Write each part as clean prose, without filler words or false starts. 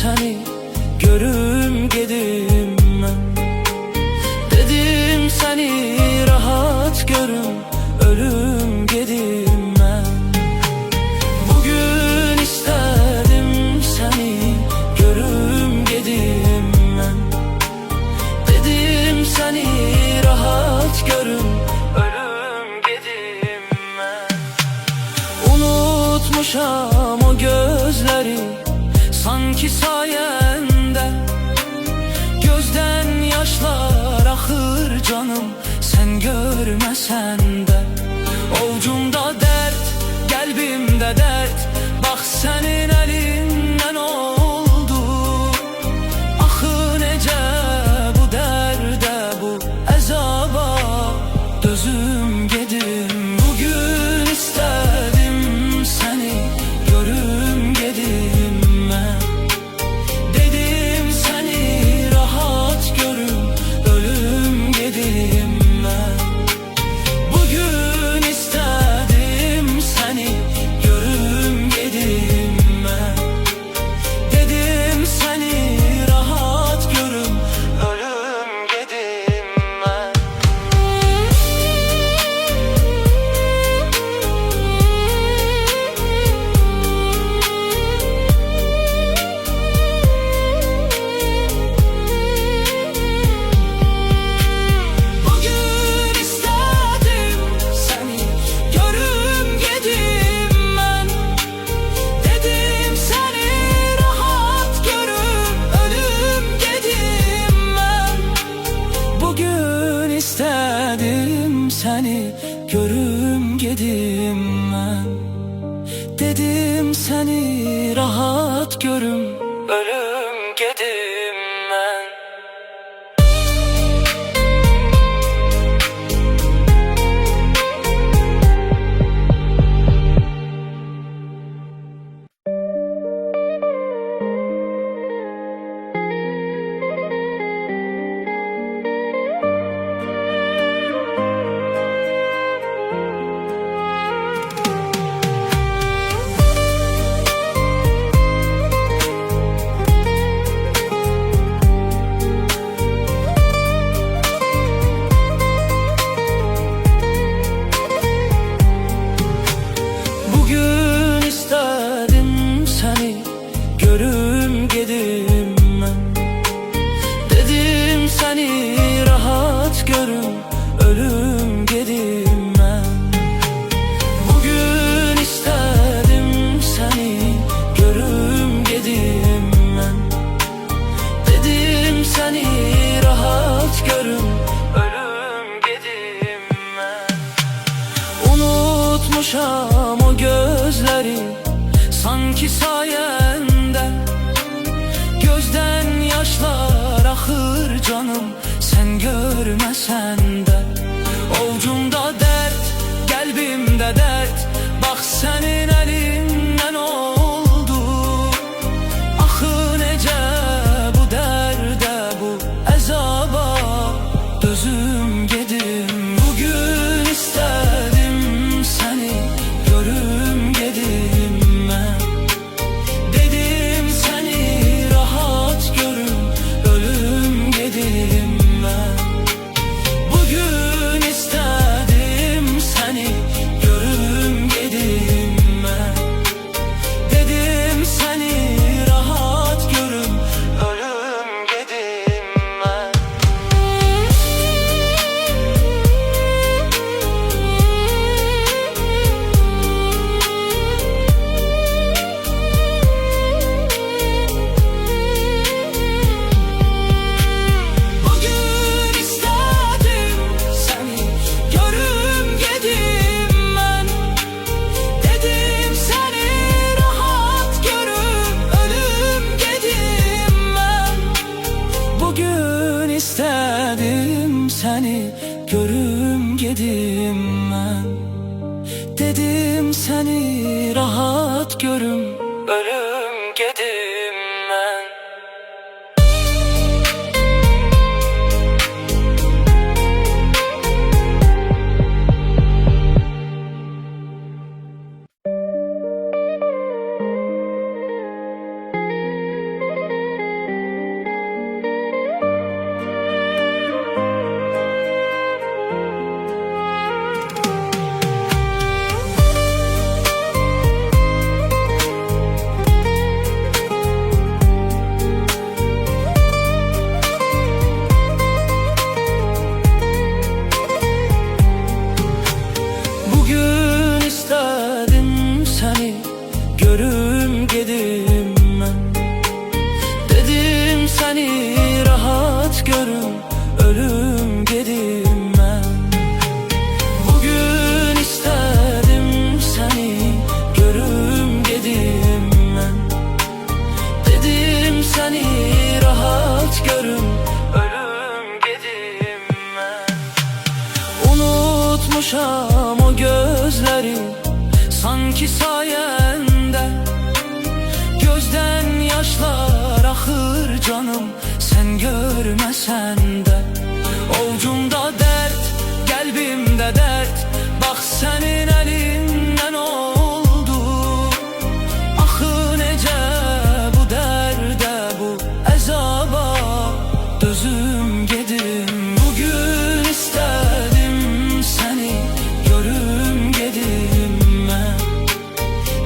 seni görüm gedim ben. Dedim seni rahat görüm, ölüm gedim ben. Bugün istedim seni görüm gedim ben. Dedim seni rahat görüm, ölüm gedim ben. Unutmuşam o gözleri sanki sayende. Gözden yaşlar akır canım sen görmesen de. Ovcumda dert, kalbimde dert, bak senin elinden oldu. Ahı nece bu derde, bu ezaba dözüm gedim. Bugün istedim seni görüm gedim ben. Dedim seni rahat görüm, ölüm gedim ben. Bugün istedim seni görüm gedim ben. Dedim seni rahat görüm, ölüm gedim ben. Bugün istedim seni görüm gedim ben. Dedim seni rahat görüm, ölüm gedim ben. Bugün istedim seni görüm gedim ben. Dedim seni rahat görüm, ölüm gedim ben. Bugün istedim seni görüm gedim ben. Dedim seni rahat görüm, ölüm gedim ben. Bugün istedim seni görüm gedim ben. Dedim seni rahat görüm, ölüm gedim ben. Unutmuşam o gözleri sanki sayende. Gözden yaşlar akır canım sen görmesen de. Ovcumda dert, kalbimde dert, bak senin elinden oldu. Ahı nece bu derde, bu ezaba dözüm gedim. Bugün istedim seni görüm gedim ben. Dedim seni rahat görüm, ölüm gedim ben. Bugün istedim seni görüm gedim ben. Dedim seni rahat görüm, ölüm gedim ben. Bugün istedim seni görüm gedim ben. Dedim seni rahat görüm, ölüm gedim ben. Bugün istedim seni görüm gedim ben. Dedim seni rahat görüm, ölüm gedim ben. seni rahat görüm, ölüm gedim ben. Bugün istedim seni görüm gedim ben. Dedim seni rahat görüm, ölüm gedim ben. Unutmuşam o gözleri sanki sayende, gözden yaşlar ahır canım sen görmesen de. Ovcumda dert, kalbimde dert, bak senin elinden oldu. Ahı nece bu derde, bu ezaba dözüm gedim. Bugün istedim seni görüm gedim ben.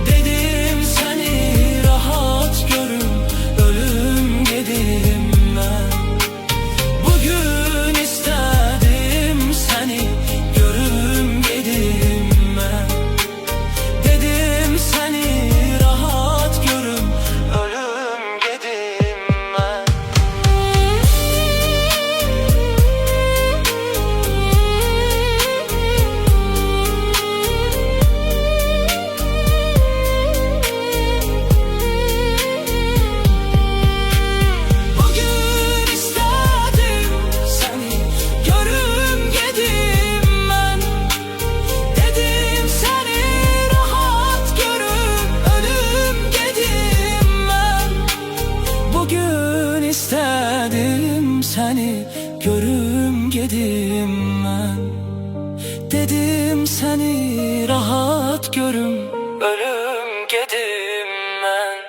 Dedim seni rahat görüm, ölüm gedim ben. Bugün istedim seni görüm gedim ben. Dedim seni rahat görüm, ölüm gedim ben. Bugün istedim seni görüm gedim ben. Dedim seni rahat görüm, ölüm gedim ben. Bugün istedim seni görüm gedim ben. Dedim seni rahat görüm, ölüm gedim ben.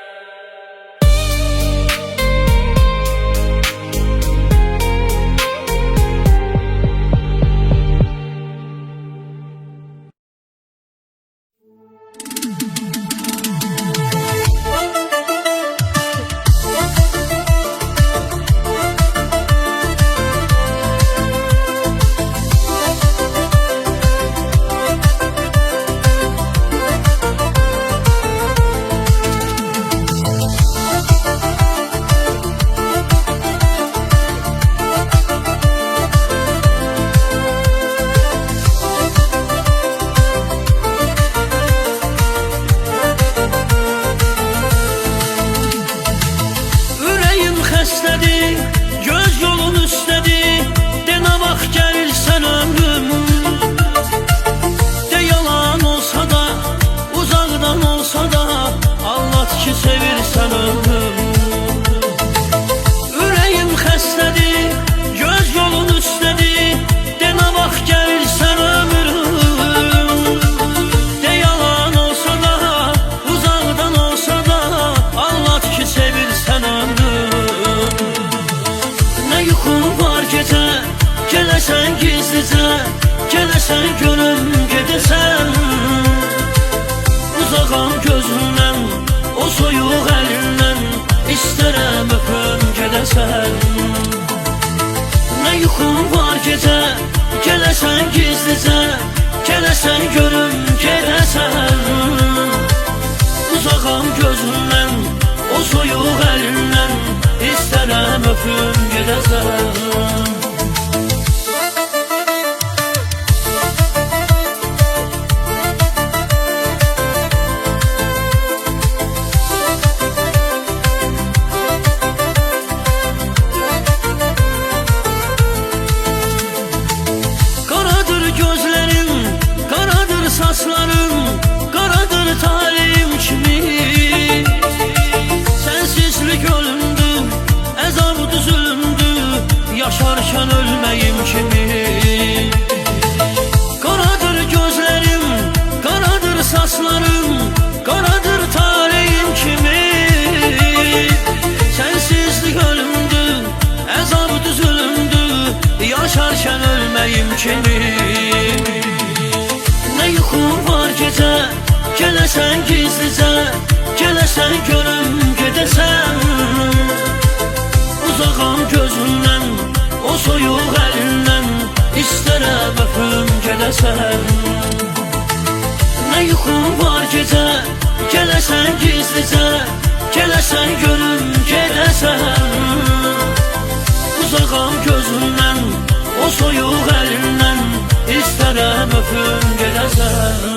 Ürəyim xəstədir, göz yolun üstədir. De nə vaxt gəlirsən ömrüm, de yalan olsa da, uzaqdan olsa da, anlat ki sevirsən ömrüm. Ürəyim xəstədir, göz yolun üstədir. De nə vaxt gəlirsən ömrüm, de yalan olsa da, uzaqdan olsa da, anlat ki sevirsən ömrüm. Nə yuxum var gecə, gələsən gizlicə, gələsən görüm gedəsən. Uzağam gözündən, o soyuq əlindən, istərəm öpüm gedəsən. Nə yuxum var gecə, gələsən gizlicə, gələsən görüm gedəsən. Uzağam gözündən, o soyuq əlindən, istərəm öpüm gedəsən. Qaradır gözlərim, qaradır saçlarım, qaradır talihim kimi. Sensizlik ölümdür, əzabdır zülümdür, yaşarkən ölməyim kimi. Qaradır gözlərim, qaradır saçlarım, qaradır talihim kimi. Sensizlik ölümdür, əzabdır zülümdür, yaşarkən ölməyim kimi. Nə yuxum var gecə, gələsən gizlicə, gələsən görüm gedəsən. Uzağam gözündən, o soyuq əlindən, istərəm öpüm gedəsən. Nə yuxum var gecə, gələsən gizlicə, gələsən görüm gedəsən. öpün gedəsən.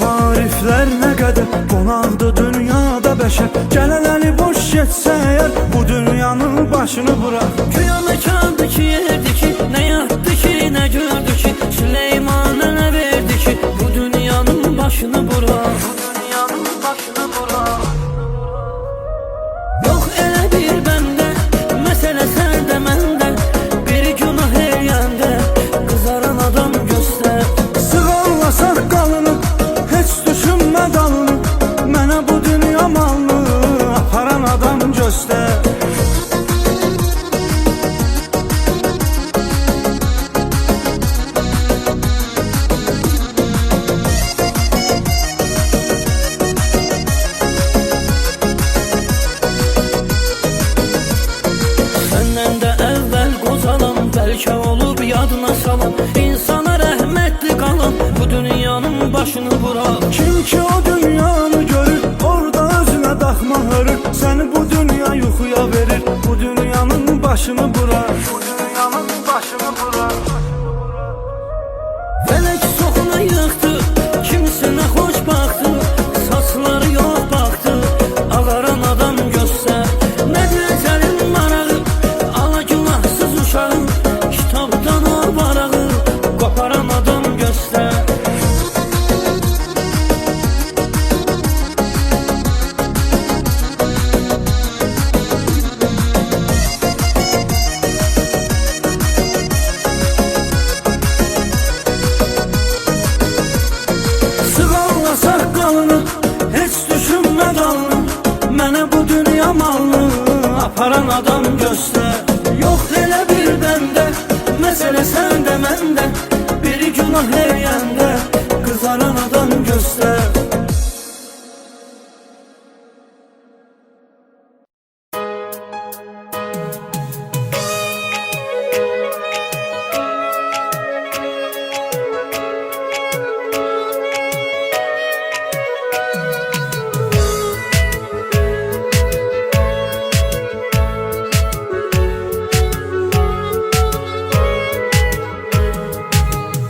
Ariflər nə qədər qonaqdı dünyada bəşər, gələləli boş getsə əgər bu dünyanın başını bırak. Güya məkandı ki, yerdi ki, nə yatdı ki, nə gördü ki, Süleymana nə verdi ki, bu dünyanın başını bırak. Yox elə bir bəndə, məsələ səndə məndə, bir günah eləyəndə qızaran adam göstər. Sığallasaq qalını, heç düşünmə dalını, mənə bu dünya malını aparan adam göstər. Səndən də əvvəl qozalam, bəlkə olub yadına salam, insana rəhmətli qalan bu dünyanın başını bırak. Kim ki o dünyanı görür, orada özünə daxma hörür, səni bu dünya yuxuya verir, bu dünyanın başını bırak. Fələk soxuna yıxdı, kimsinə xoş baxdı, saçları yox baxdı, ağaran adam göstər. Nədir əcəlin marağı, ala günahsız uşağı, kitabdan o varağı, qoparan adam göstər. Sığallasaq qalını, heç düşünmə dalını, mənə bu dünya malını aparan adam göstər. Yox elə bir bəndə, məsələ səndə məndə, biri günah eləyəndə qızaran adam göstər.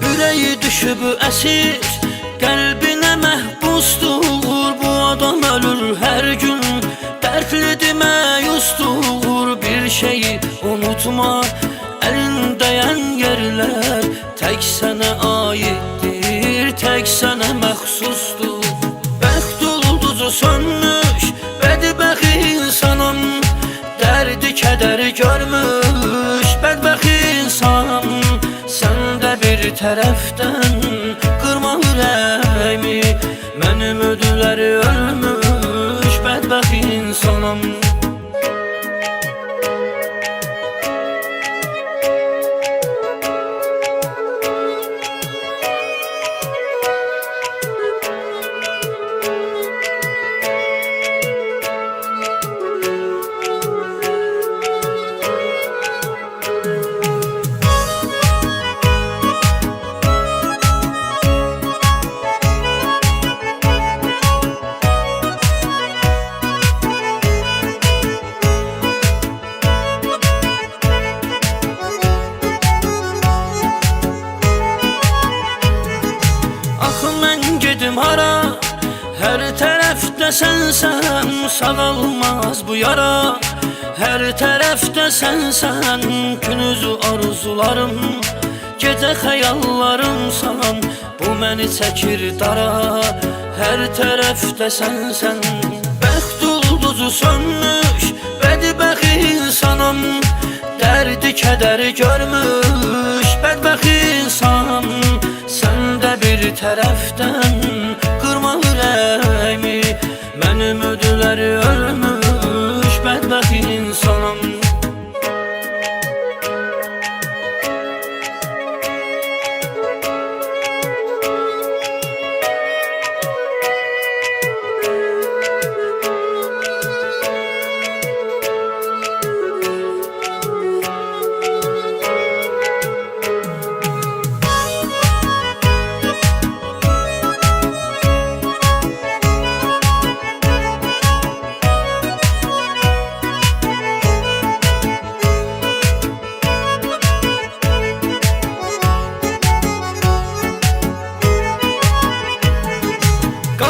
Ürəyi düşüb əsir, qəlbinə məhbusdur, bu adam ölür hər gün, dərdlidir, məyusdur. Bir şeyi unutma, əlindəyən yerlər tək sənə aiddir, tək sənə məxsusdur. Bəxt ulduzu sönmüş, bədbəxt insanam, dərdi kədəri görmüş, bədbəxt insanam. Sən də bir tərəfdən qırma ürəyimi, mənim ödüləri ölmüş, bədbəxt insanam. Gedim hara, hər tərəfdə sənsən, sağalmaz bu yara. Hər tərəfdə sənsən, günüzü arzularım, gecə xəyallarımsan, bu məni çəkir dara. Hər tərəfdə sənsən, bəxt ulduzu sönmüş, bədbəxt insanam, dərdi kədəri görmüş, bədbəxt insanam. Sən də bir tərəfdən qırma ürəyimi, mənim ödüləri ölmüş, bədbəxt insanam.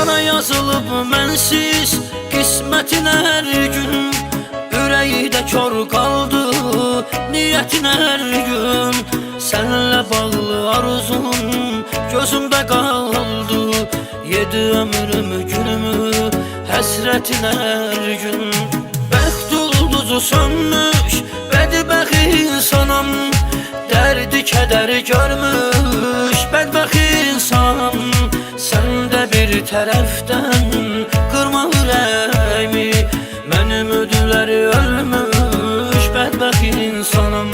Qara yazılıb mənsiz qismətin hər gün, ürəyi də kör qaldı niyyətin hər gün. Sənlə bağlı arzum gözümdə qaldı, yedi ömrümü günümü həsrətin hər gün. Bəxt ulduzu sönmüş bədbəxt insanam, dərdi kədəri görmüş bədbəxt insanam. Sən də bir tərəfdən qırma ürəyimi, mənim ödüləri ölmüş bədbəxt insanam.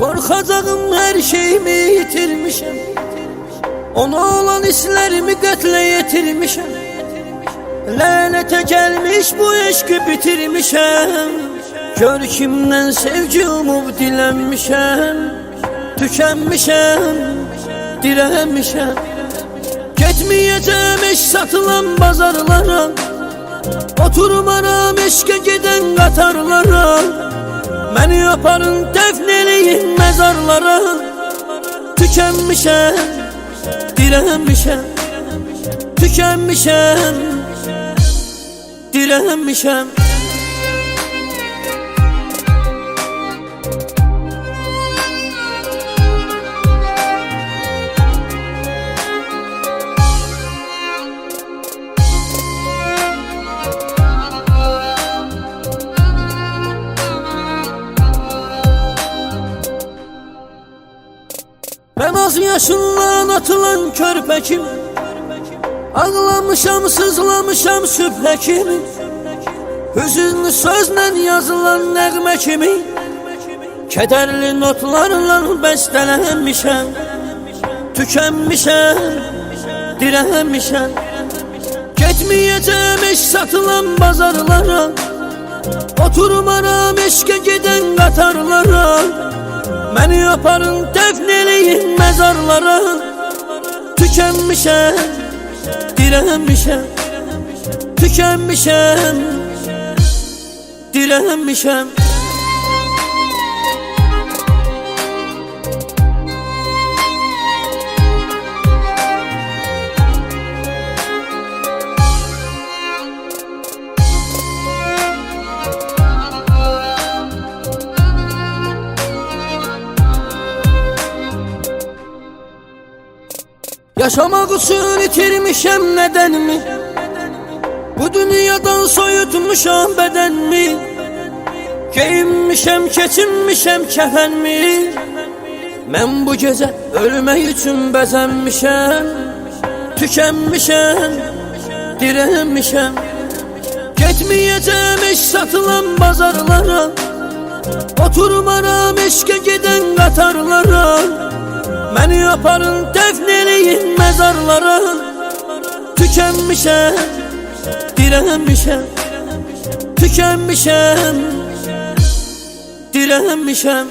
Qorxacağım hər şeyimi itirmişəm, ona olan hislərimi qətlə yetirmişəm. Lənətə gəlmiş bu eşqi bitirmişəm, gör kimdən sevgi umub dilənmişəm. Tükənmişəm, dirənmişəm, getməyəcəm eşq satılan bazarlara, oturmaram eşqə gedən qatarlara. Məni yaparın dəfn eləyin məzarlara. Tükənmişəm, dirənmişəm, tükənmişəm, dirənmişəm. Mən az yaşından atılan körpə kimi, ağlamışam, sızlamışam sübhə kimi, hüzünlü sözlə yazılan nəğmə kimi, kədərli notlarla bəstələnmişəm. Tükənmişəm, dirənmişəm, getməyəcəm eşq satılan bazarlara, oturmaram eşqə gedən qatarlara. Məni yaparın dəfn eləyin məzarlara. Tükənmişəm, dirənmişəm, tükənmişəm, dirənmişəm. Yaşamaq üçün itirmişəm nədənmi, bu dünyadan soyutmuşam bədənmi, geyinmişəm, keçinmişəm kəfənmi. Mən bu gecə ölmək üçün bəzənmişəm. Tükənmişəm, dirənmişəm, getməyəcəm eşq satılan bazarlara, oturmaram eşqə gedən qatarlara. Məni yaparın dəfn eləyin məzarlara. Tükənmişəm, dirənmişəm, tükənmişəm, dirənmişəm.